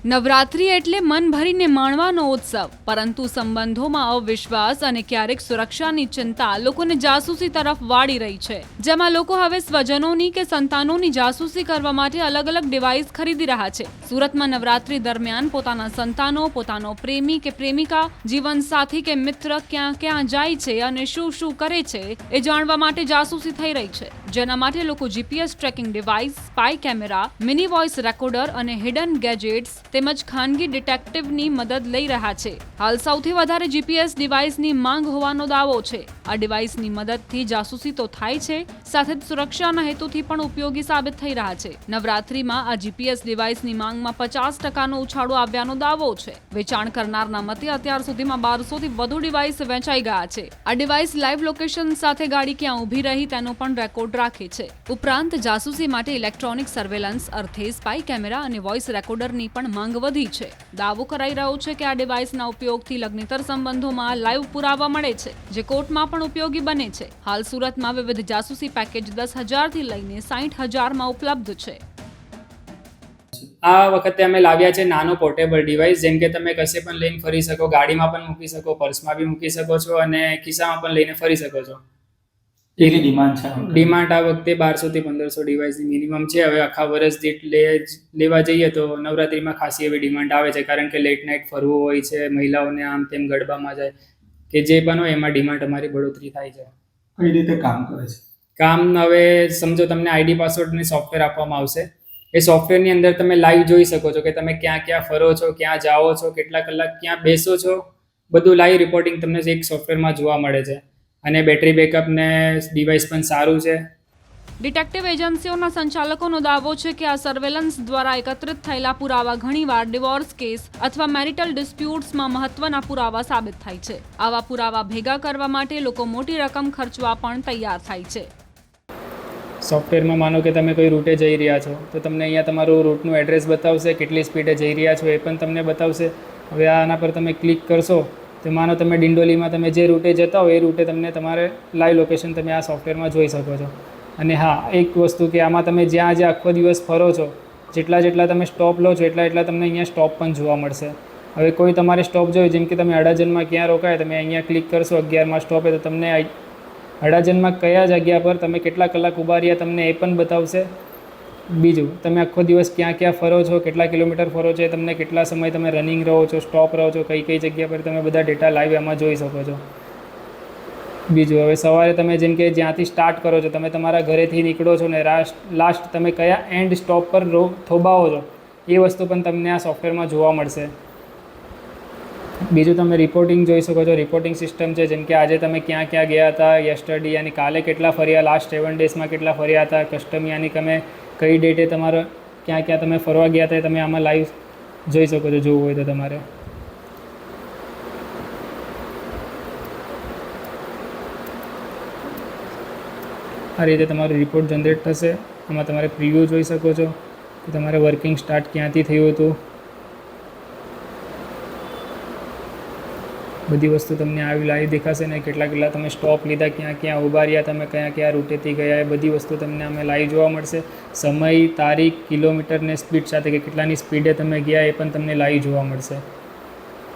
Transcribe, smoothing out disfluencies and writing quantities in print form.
નવરાત્રી એટલે મન ભરીને માણવાનો ઉત્સવ, પરંતુ સંબંધોમાં અવિશ્વાસ અને ક્યારેક સુરક્ષાની ચિંતા લોકોને જાસૂસી તરફ વાળી રહી છે, જેમાં લોકો હવે સ્વજનોની કે સંતાનોની જાસૂસી કરવા માટે અલગ અલગ ડિવાઇસ ખરીદી રહ્યા છે. સુરતમાં નવરાત્રી દરમિયાન પોતાના સંતાનો, પોતાનો પ્રેમી કે પ્રેમિકા, જીવનસાથી કે મિત્ર ક્યાં ક્યાં જાય છે અને શું શું કરે છે એ જાણવા માટે જાસૂસી થઈ રહી છે, જેના માટે લોકો GPS tracking device, spy camera, mini voice recorder અને હિડન ગેજેટ્સ તેમજ ખાનગી ડિટેક્ટિવની મદદ લઈ રહ્યા છે. હાલ સૌથી વધારે જીપીએસ ડિવાઇસની માંગ હોવાનો દાવો છે. આ ડિવાઇસની મદદથી જાસૂસી તો થાય છે, સાથે જ સુરક્ષાના હેતુથી પણ ઉપયોગી સાબિત થઈ રહ્યા છે. નવરાત્રીમાં આ જીપીએસ ડિવાઇસની માંગમાં 50% ઉછાળો આવ્યાનો દાવો છે. વેચાણ કરનારના મતે અત્યાર સુધીમાં 1200થી વધુ ડિવાઇસ વેચાઈ ગયા છે. આ ડિવાઇસ લાઈવ લોકેશન સાથે ગાડી ક્યાં ઊભી રહી તેનો પણ રેકોર્ડ રાખે છે. ઉપરાંત જાસૂસી માટે ઇલેક્ટ્રોનિક સર્વેલન્સ અર્થે સ્પાય કેમેરા અને વોઇસ રેકોર્ડરની પણ માંગ વધી છે. દાવો કરાઈ રહ્યો છે કે આ ડિવાઇસના ઉપયોગથી લગ્નેતર સંબંધોમાં લાઈવ પુરાવા મળે છે, જે કોર્ટમાં પણ ઉપયોગી બને છે. હાલ સુરતમાં વિવિધ જાસૂસી પેકેજ 10,000થી લઈને 60,000માં ઉપલબ્ધ છે. આ વખતે અમે લાવ્યા છે નાનો પોર્ટેબલ ડિવાઇસ, જેમ કે તમે કશે પણ લઈને ફરી શકો, ગાડીમાં પણ મૂકી શકો, પર્સમાં બી મૂકી શકો છો અને ખિસ્સામાં પણ લઈને ફરી શકો છો. કેટલી ડિમાન્ડ છે? ડિમાન્ડ આ વખતે 1200થી 1500 ડિવાઇસની મિનિમમ છે. હવે આખા વર્ષ દીઠ લેવા જઈએ તો નવરાત્રીમાં ખાસી એવી ડિમાન્ડ આવે છે, કારણ કે લેટ નાઇટ ફરવું હોય છે, મહિલાઓને આમ તેમ ગરબામાં જાય કે જે પણ હોય એમાં ડિમાન્ડ અમારી બઢોતરી થાય છે. કઈ રીતે કામ કરે છે? કામ હવે સમજો તમને આઈડી પાસવર્ડની સોફ્ટવેર આપવામાં આવશે. એ સોફ્ટવેરની અંદર તમે લાઈવ જોઈ શકો છો કે તમે ક્યાં ક્યાં ફરો છો, ક્યાં જાઓ છો, કેટલા કલાક ક્યાં બેસો છો, બધું લાઈવ રિપોર્ટિંગ તમને એક સોફ્ટવેરમાં જોવા મળે છે. અને બેટરી બેકઅપ ને ડિવાઇસ પણ સારું છે. ડિટેક્ટિવ એજન્સીઓના સંચાલકોનો દાવો છે કે આ સર્વેલન્સ દ્વારા એકત્રિત થયેલા પુરાવા ઘણીવાર ડિવોર્સ કેસ અથવા મેરિટલ ડિસ્પ્યુટ્સમાં મહત્વના પુરાવા સાબિત થાય છે. આવા પુરાવા ભેગા કરવા માટે લોકો મોટી રકમ ખર્ચવા પણ તૈયાર થાય છે. સોફ્ટવેરમાં માનો કે તમે કોઈ રૂટે જઈ રહ્યા છો તો તમને અહીંયા તમારું રૂટનું એડ્રેસ બતાવશે, કેટલી સ્પીડે જઈ રહ્યા છો એ પણ તમને બતાવશે. હવે આના પર તમે ક્લિક કરશો તો માનો તમે ડિંડોલીમાં તમે જે રૂટે જતા હો એ રૂટે તમને તમારે લાઈવ લોકેશન તમે આ સોફ્ટવેરમાં જોઈ શકો છો. અને હા, એક વસ્તુ કે આમાં તમે જ્યાં આખો દિવસ ફરો છો, જેટલા તમે સ્ટોપ લો છો એટલા તમને અહીંયા સ્ટોપ પણ જોવા મળશે. હવે કોઈ તમારે સ્ટોપ જોઈએ, જેમ કે તમે અડાજણમાં ક્યાં રોકાય, તમે અહીંયા ક્લિક કરશો 11માં સ્ટોપે તો તમને અડાજણમાં કયા જગ્યા પર તમે કેટલા કલાક ઊભા રહ્યા તમને એ પણ બતાવશે. બીજું, તમે આખો દિવસ ક્યાં ક્યાં ફરો છો, કેટલા કિલોમીટર ફરો છો, તમને કેટલા સમય તમે રનિંગ રહો છો, સ્ટોપ રહો છો, કઈ કઈ જગ્યા પર તમે બધા ડેટા લાઈવ એમાં જોઈ શકો છો. બીજું, હવે સવારે તમે જેમ કે જ્યાંથી સ્ટાર્ટ કરો છો, તમે તમારા ઘરેથી નીકળો છો ને લાસ્ટ તમે કયા એન્ડ સ્ટોપ પર થોભાવો છો એ વસ્તુ પણ તમને આ સોફ્ટવેરમાં જોવા મળશે. બીજું, તમે રિપોર્ટિંગ જોઈ શકો છો. રિપોર્ટિંગ સિસ્ટમ છે, જેમ કે આજે તમે ક્યાં ક્યાં ગયા હતા, યસ્ટરડે યાની કાલે કેટલા ફર્યા, લાસ્ટ 7 ડેઝમાં કેટલા ફર્યા હતા, કસ્ટમ યાની તમે કઈ ડેટે તમારો ક્યાં ક્યાં તમે ફરવા ગયા હતા તમે આમાં લાઈવ જોઈ શકો છો, જોવું હોય તો તમારે. આ રીતે તમારો રિપોર્ટ જનરેટ થશે. આમાં તમારે પ્રિવ્યૂ જોઈ શકો છો કે તમારે વર્કિંગ સ્ટાર્ટ ક્યાંથી થયું હતું. બધી વસ્તુ તમને આવી લાઈવ દેખાશે ને કેટલા તમે સ્ટોપ લીધા, ક્યાં ક્યાં ઊભા રહ્યા, તમે કયા કયા રૂટેથી ગયા, એ બધી વસ્તુ તમને અમે લાઈવ જોવા મળશે. સમય, તારીખ, કિલોમીટર ને સ્પીડ સાથે કે કેટલાની સ્પીડે તમે ગયા એ પણ તમને લાઈવ જોવા મળશે.